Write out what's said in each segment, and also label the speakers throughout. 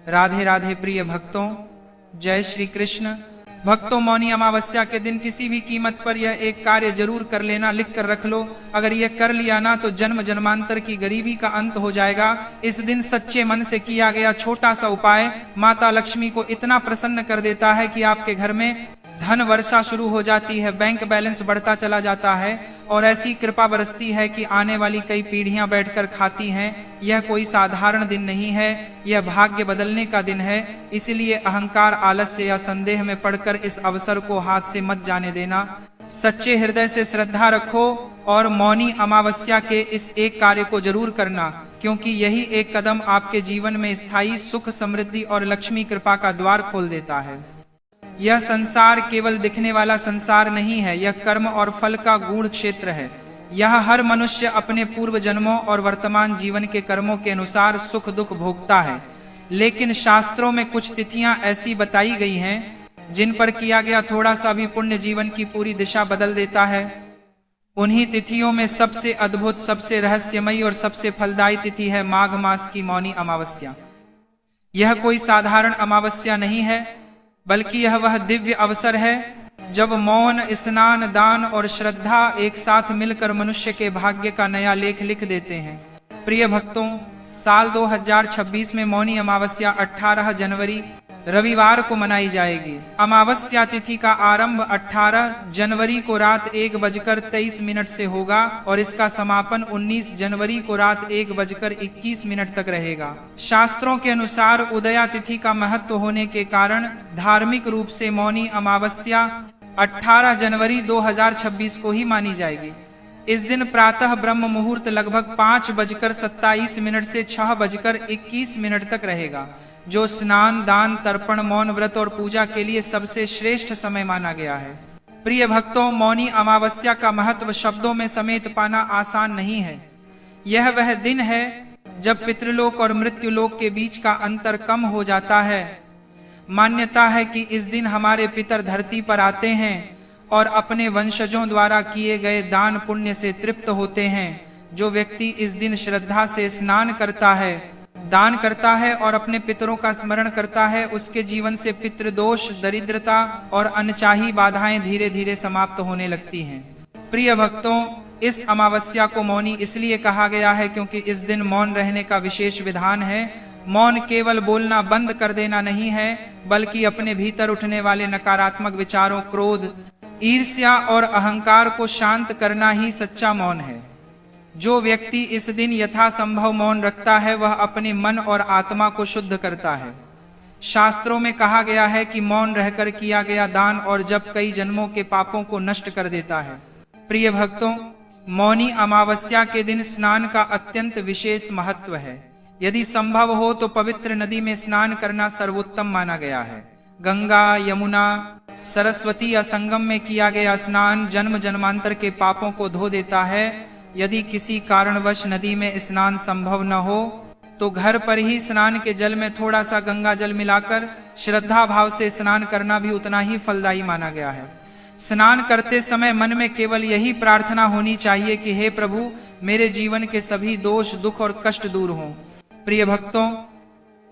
Speaker 1: राधे राधे प्रिय भक्तों, जय श्री कृष्ण। भक्तों, मौनी अमावस्या के दिन किसी भी कीमत पर यह एक कार्य जरूर कर लेना, लिख कर रख लो। अगर यह कर लिया ना तो जन्म जन्मांतर की गरीबी का अंत हो जाएगा। इस दिन सच्चे मन से किया गया छोटा सा उपाय माता लक्ष्मी को इतना प्रसन्न कर देता है कि आपके घर में धन वर्षा शुरू हो जाती है, बैंक बैलेंस बढ़ता चला जाता है और ऐसी कृपा बरसती है कि आने वाली कई पीढ़ियां बैठकर खाती हैं। यह कोई साधारण दिन नहीं है, यह भाग्य बदलने का दिन है। इसलिए अहंकार, आलस्य या संदेह में पड़कर इस अवसर को हाथ से मत जाने देना। सच्चे हृदय से श्रद्धा रखो और मौनी अमावस्या के इस एक कार्य को जरूर करना, क्योंकि यही एक कदम आपके जीवन में स्थायी सुख, समृद्धि और लक्ष्मी कृपा का द्वार खोल देता है। यह संसार केवल दिखने वाला संसार नहीं है, यह कर्म और फल का गूढ़ क्षेत्र है। यह हर मनुष्य अपने पूर्व जन्मों और वर्तमान जीवन के कर्मों के अनुसार सुख दुख भोगता है। लेकिन शास्त्रों में कुछ तिथियां ऐसी बताई गई हैं जिन पर किया गया थोड़ा सा भी पुण्य जीवन की पूरी दिशा बदल देता है। उन्हीं तिथियों में सबसे अद्भुत, सबसे रहस्यमयी और सबसे फलदायी तिथि है माघ मास की मौनी अमावस्या। यह कोई साधारण अमावस्या नहीं है, बल्कि यह वह दिव्य अवसर है जब मौन, स्नान, दान और श्रद्धा एक साथ मिलकर मनुष्य के भाग्य का नया लेख लिख देते हैं। प्रिय भक्तों, साल 2026 में मौनी अमावस्या 18 जनवरी रविवार को मनाई जाएगी। अमावस्या तिथि का आरंभ 18 जनवरी को रात 1:23 से होगा और इसका समापन 19 जनवरी को रात 1:21 तक रहेगा। शास्त्रों के अनुसार उदया तिथि का महत्व होने के कारण धार्मिक रूप से मौनी अमावस्या 18 जनवरी 2026 को ही मानी जाएगी। इस दिन प्रातः ब्रह्म मुहूर्त लगभग 5:27 से 6:21 तक रहेगा, जो स्नान, दान, तर्पण, मौन व्रत और पूजा के लिए सबसे श्रेष्ठ समय माना गया है। प्रिय भक्तों, मौनी अमावस्या का महत्व शब्दों में समेत पाना आसान नहीं है। यह वह दिन है जब पितृलोक और मृत्युलोक के बीच का अंतर कम हो जाता है। मान्यता है कि इस दिन हमारे पितर धरती पर आते हैं और अपने वंशजों द्वारा किए गए दान पुण्य से तृप्त होते हैं। जो व्यक्ति इस दिन श्रद्धा से स्नान करता है, दान करता है और अपने पितरों का स्मरण करता है, उसके जीवन से पितृदोष, दरिद्रता और अनचाही बाधाएं धीरे धीरे समाप्त होने लगती हैं। प्रिय भक्तों, इस अमावस्या को मौनी इसलिए कहा गया है क्योंकि इस दिन मौन रहने का विशेष विधान है। मौन केवल बोलना बंद कर देना नहीं है, बल्कि अपने भीतर उठने वाले नकारात्मक विचारों, क्रोध, ईर्ष्या और अहंकार को शांत करना ही सच्चा मौन है। जो व्यक्ति इस दिन यथासंभव मौन रखता है, वह अपने मन और आत्मा को शुद्ध करता है। शास्त्रों में कहा गया है कि मौन रहकर किया गया दान और जप कई जन्मों के पापों को नष्ट कर देता है। प्रिय भक्तों, मौनी अमावस्या के दिन स्नान का अत्यंत विशेष महत्व है। यदि संभव हो तो पवित्र नदी में स्नान करना सर्वोत्तम माना गया है। गंगा, यमुना, सरस्वती या संगम में किया गया स्नान जन्म जन्मांतर के पापों को धो देता है। यदि किसी कारणवश नदी में स्नान संभव न हो तो घर पर ही स्नान के जल में थोड़ा सा गंगा जल मिलाकर श्रद्धा भाव से स्नान करना भी उतना ही फलदायी माना गया है। स्नान करते समय मन में केवल यही प्रार्थना होनी चाहिए कि हे प्रभु, मेरे जीवन के सभी दोष, दुख और कष्ट दूर हों। प्रिय भक्तों,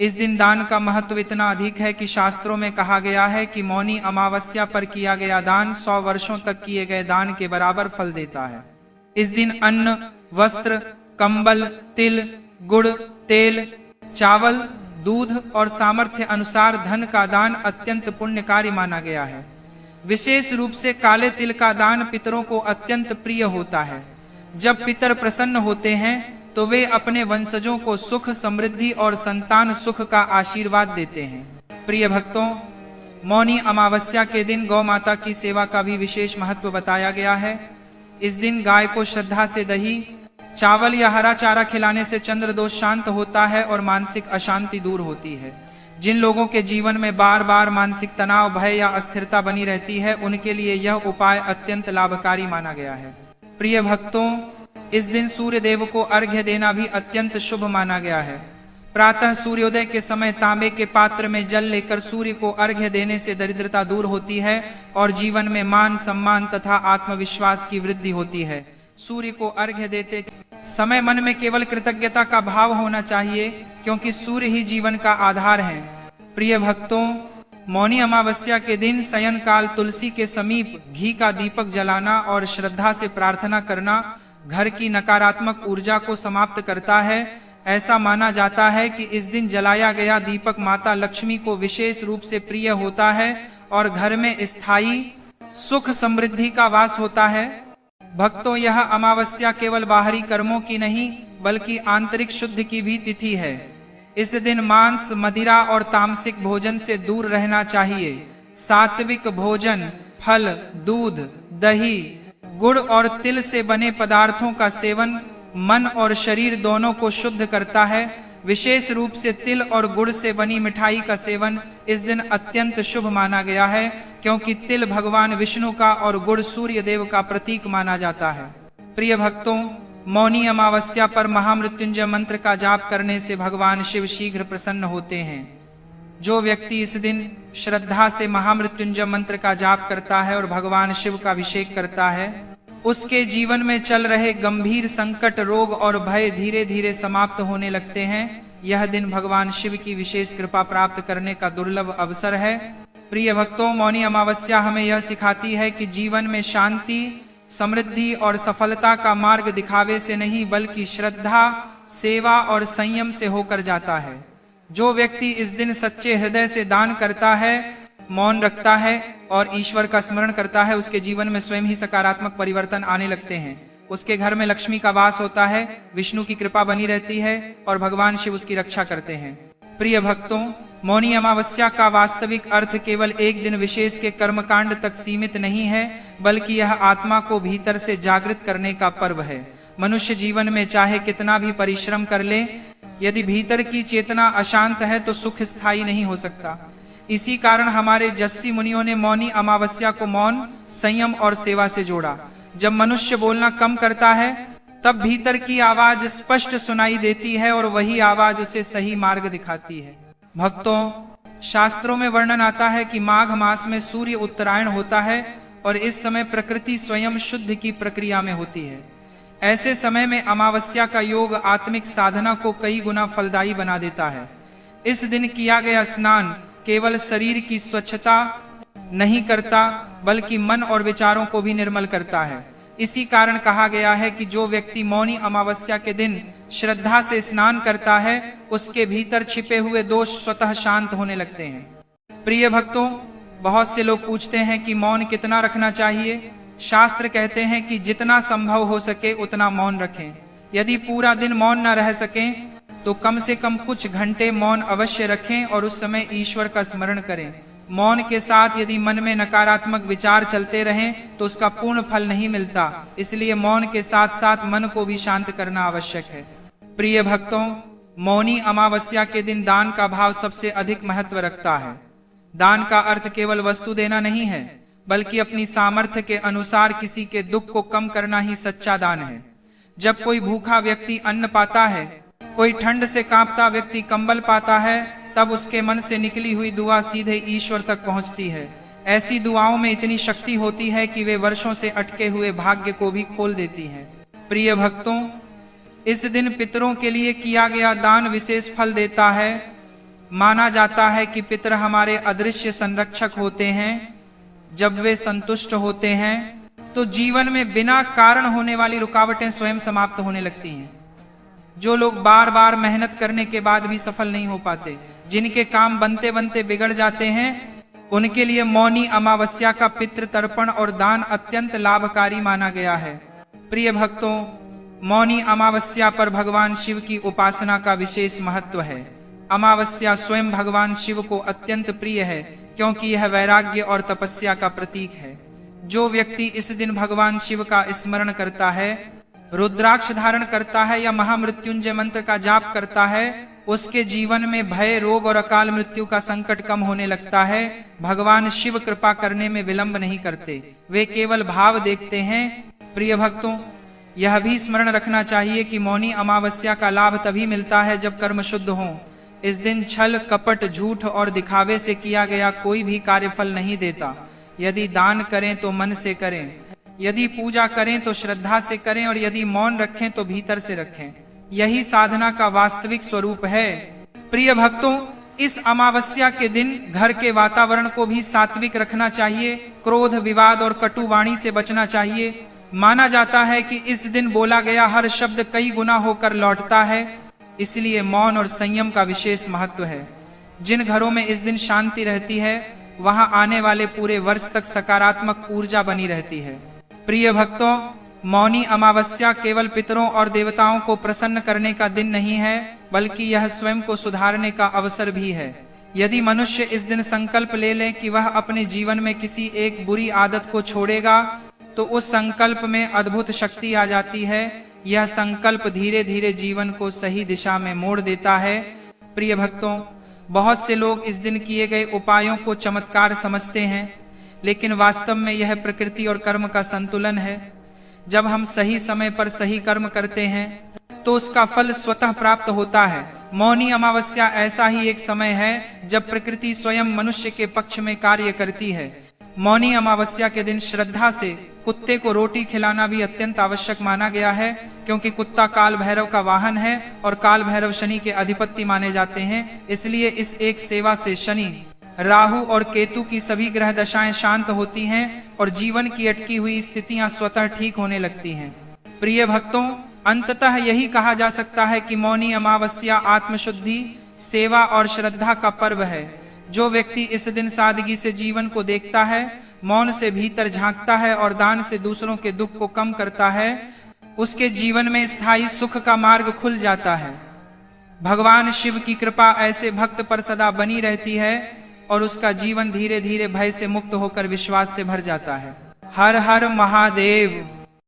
Speaker 1: इस दिन दान का महत्व इतना अधिक है कि शास्त्रों में कहा गया है कि मौनी अमावस्या पर किया गया दान 100 वर्षों तक किए गए दान के बराबर फल देता है। इस दिन अन्न, वस्त्र, कंबल, तिल, गुड़, तेल, चावल, दूध और सामर्थ्य अनुसार धन का दान अत्यंत पुण्यकारी माना गया है। विशेष रूप से काले तिल का दान पितरों को अत्यंत प्रिय होता है। जब पितर प्रसन्न होते हैं तो वे अपने वंशजों को सुख, समृद्धि और संतान सुख का आशीर्वाद देते हैं। प्रिय भक्तों, मौनी अमावस्या के दिन गौ माता की सेवा का भी विशेष महत्व बताया गया है। इस दिन गाय को श्रद्धा से दही, चावल या हरा चारा खिलाने से चंद्र दोष शांत होता है और मानसिक अशांति दूर होती है। जिन लोगों के जीवन में बार बार मानसिक तनाव, भय या अस्थिरता बनी रहती है, उनके लिए यह उपाय अत्यंत लाभकारी माना गया है। प्रिय भक्तों, इस दिन सूर्य देव को अर्घ्य देना भी अत्यंत शुभ माना गया है। प्रातः सूर्योदय के समय तांबे के पात्र में जल लेकर सूर्य को अर्घ्य देने से दरिद्रता दूर होती है और जीवन में मान, सम्मान तथा आत्मविश्वास की वृद्धि होती है। सूर्य को अर्घ्य देते समय मन में केवल कृतज्ञता का भाव होना चाहिए। क्योंकि सूर्य ही जीवन का आधार है। प्रिय भक्तों, मौनी अमावस्या के दिन शयन काल तुलसी के समीप घी का दीपक जलाना और श्रद्धा से प्रार्थना करना घर की नकारात्मक ऊर्जा को समाप्त करता है। ऐसा माना जाता है कि इस दिन जलाया गया दीपक माता लक्ष्मी को विशेष रूप से प्रिय होता है और घर में स्थायी सुख समृद्धि का वास होता है। भक्तों, यह अमावस्या केवल बाहरी कर्मों की नहीं बल्कि आंतरिक शुद्धि की भी तिथि है। इस दिन मांस, मदिरा और तामसिक भोजन से दूर रहना चाहिए। सात्विक भोजन, फल, दूध, दही, गुड़ और तिल से बने पदार्थों का सेवन मन और शरीर दोनों को शुद्ध करता है। विशेष रूप से तिल और गुड़ से बनी मिठाई का सेवन इस दिन अत्यंत शुभ माना गया है, क्योंकि तिल भगवान विष्णु का और गुड़ सूर्य देव का प्रतीक माना जाता है। प्रिय भक्तों, मौनी अमावस्या पर महामृत्युंजय मंत्र का जाप करने से भगवान शिव शीघ्र प्रसन्न होते हैं। जो व्यक्ति इस दिन श्रद्धा से महामृत्युंजय मंत्र का जाप करता है और भगवान शिव का अभिषेक करता है, उसके जीवन में चल रहे गंभीर संकट, रोग और भय धीरे धीरे समाप्त होने लगते हैं। यह दिन भगवान शिव की विशेष कृपा प्राप्त करने का दुर्लभ अवसर है। प्रिय भक्तों, मौनी अमावस्या हमें यह सिखाती है कि जीवन में शांति, समृद्धि और सफलता का मार्ग दिखावे से नहीं बल्कि श्रद्धा, सेवा और संयम से होकर जाता है। जो व्यक्ति इस दिन सच्चे हृदय से दान करता है, मौन रखता है और ईश्वर का स्मरण करता है, उसके जीवन में स्वयं ही सकारात्मक परिवर्तन आने लगते हैं। उसके घर में लक्ष्मी का वास होता है, विष्णु की कृपा बनी रहती है और भगवान शिव उसकी रक्षा करते हैं। प्रिय भक्तों, मौनी अमावस्या का वास्तविक अर्थ केवल एक दिन विशेष के कर्मकांड तक सीमित नहीं है, बल्कि यह आत्मा को भीतर से जागृत करने का पर्व है। मनुष्य जीवन में चाहे कितना भी परिश्रम कर ले, यदि भीतर की चेतना अशांत है तो सुख स्थायी नहीं हो सकता। इसी कारण हमारे जस्सी मुनियों ने मौनी अमावस्या को मौन, संयम और सेवा से जोड़ा। जब मनुष्य बोलना कम करता है, तब भीतर की आवाज स्पष्ट सुनाई देती है और वही आवाज उसे सही मार्ग दिखाती है। भक्तों, शास्त्रों में वर्णन आता है कि माघ मास में सूर्य उत्तरायण होता है और इस समय प्रकृति स्वयं शुद्ध की प्रक्रिया में होती है। ऐसे समय में अमावस्या का योग आत्मिक साधना को कई गुना फलदायी बना देता है। इस दिन किया गया स्नान केवल शरीर की स्वच्छता नहीं करता बल्कि मन और विचारों को भी निर्मल करता है। इसी कारण कहा गया है कि जो व्यक्ति मौनी अमावस्या के दिन श्रद्धा से स्नान करता है, उसके भीतर छिपे हुए दोष स्वतः शांत होने लगते हैं। प्रिय भक्तों, बहुत से लोग पूछते हैं कि मौन कितना रखना चाहिए। शास्त्र कहते हैं कि जितना संभव हो सके उतना मौन रखें। यदि पूरा दिन मौन न रह सकें तो कम से कम कुछ घंटे मौन अवश्य रखें और उस समय ईश्वर का स्मरण करें। मौन के साथ यदि मन में नकारात्मक विचार चलते रहें तो उसका पूर्ण फल नहीं मिलता। इसलिए मौन के साथ साथ मन को भी शांत करना आवश्यक है। प्रिय भक्तों, मौनी अमावस्या के दिन दान का भाव सबसे अधिक महत्व रखता है। दान का अर्थ केवल वस्तु देना नहीं है, बल्कि अपनी सामर्थ्य के अनुसार किसी के दुख को कम करना ही सच्चा दान है। जब कोई भूखा व्यक्ति अन्न पाता है, कोई ठंड से कांपता व्यक्ति कंबल पाता है, तब उसके मन से निकली हुई दुआ सीधे ईश्वर तक पहुंचती है। ऐसी दुआओं में इतनी शक्ति होती है कि वे वर्षों से अटके हुए भाग्य को भी खोल देती हैं। प्रिय भक्तों, इस दिन पितरों के लिए किया गया दान विशेष फल देता है। माना जाता है कि पितर हमारे अदृश्य संरक्षक होते हैं। जब वे संतुष्ट होते हैं तो जीवन में बिना कारण होने वाली रुकावटें स्वयं समाप्त होने लगती हैं। जो लोग बार बार मेहनत करने के बाद भी सफल नहीं हो पाते, जिनके काम बनते बनते बिगड़ जाते हैं, उनके लिए मौनी अमावस्या का पितृ तर्पण और दान अत्यंत लाभकारी माना गया है। प्रिय भक्तों, मौनी अमावस्या पर भगवान शिव की उपासना का विशेष महत्व है। अमावस्या स्वयं भगवान शिव को अत्यंत प्रिय है, क्योंकि यह वैराग्य और तपस्या का प्रतीक है। जो व्यक्ति इस दिन भगवान शिव का स्मरण करता है, रुद्राक्ष धारण करता है या महामृत्युंजय मंत्र का जाप करता है, उसके जीवन में भय, रोग और अकाल मृत्यु का संकट कम होने लगता है। भगवान शिव कृपा करने में विलंब नहीं करते, वे केवल भाव देखते हैं। प्रिय भक्तों, यह भी स्मरण रखना चाहिए कि मौनी अमावस्या का लाभ तभी मिलता है जब कर्म शुद्ध हो। इस दिन छल, कपट, झूठ और दिखावे से किया गया कोई भी कार्य फल नहीं देता। यदि दान करें तो मन से करें, यदि पूजा करें तो श्रद्धा से करें और यदि मौन रखें तो भीतर से रखें। यही साधना का वास्तविक स्वरूप है। प्रिय भक्तों, इस अमावस्या के दिन घर के वातावरण को भी सात्विक रखना चाहिए। क्रोध, विवाद और कटु वाणी से बचना चाहिए। माना जाता है कि इस दिन बोला गया हर शब्द कई गुना होकर लौटता है, इसलिए मौन और संयम का विशेष महत्व है। जिन घरों में इस दिन शांति रहती है, वहां आने वाले पूरे वर्ष तक सकारात्मक ऊर्जा बनी रहती है। प्रिय भक्तों, मौनी अमावस्या केवल पितरों और देवताओं को प्रसन्न करने का दिन नहीं है, बल्कि यह स्वयं को सुधारने का अवसर भी है। यदि मनुष्य इस दिन संकल्प ले ले कि वह अपने जीवन में किसी एक बुरी आदत को छोड़ेगा, तो उस संकल्प में अद्भुत शक्ति आ जाती है। यह संकल्प धीरे धीरे जीवन को सही दिशा में मोड़ देता है। प्रिय भक्तों, बहुत से लोग इस दिन किए गए उपायों को चमत्कार समझते हैं, लेकिन वास्तव में यह प्रकृति और कर्म का संतुलन है। जब हम सही समय पर सही कर्म करते हैं, तो उसका फल स्वतः प्राप्त होता है। मौनी अमावस्या ऐसा ही एक समय है जब प्रकृति स्वयं मनुष्य के पक्ष में कार्य करती है। मौनी अमावस्या के दिन श्रद्धा से कुत्ते को रोटी खिलाना भी अत्यंत आवश्यक माना गया है, क्योंकि कुत्ता काल भैरव का वाहन है और काल भैरव शनि के अधिपति माने जाते हैं। इसलिए इस एक सेवा से शनि, राहु और केतु की सभी ग्रह दशाएं शांत होती हैं और जीवन की अटकी हुई स्थितियां स्वतः ठीक होने लगती हैं। प्रिय भक्तों, अंततः यही कहा जा सकता है कि मौनी अमावस्या आत्मशुद्धि, सेवा और श्रद्धा का पर्व है। जो व्यक्ति इस दिन सादगी से जीवन को देखता है, मौन से भीतर झांकता है और दान से दूसरों के दुख को कम करता है, उसके जीवन में स्थायी सुख का मार्ग खुल जाता है। भगवान शिव की कृपा ऐसे भक्त पर सदा बनी रहती है और उसका जीवन धीरे धीरे भय से मुक्त होकर विश्वास से भर जाता है। हर हर महादेव।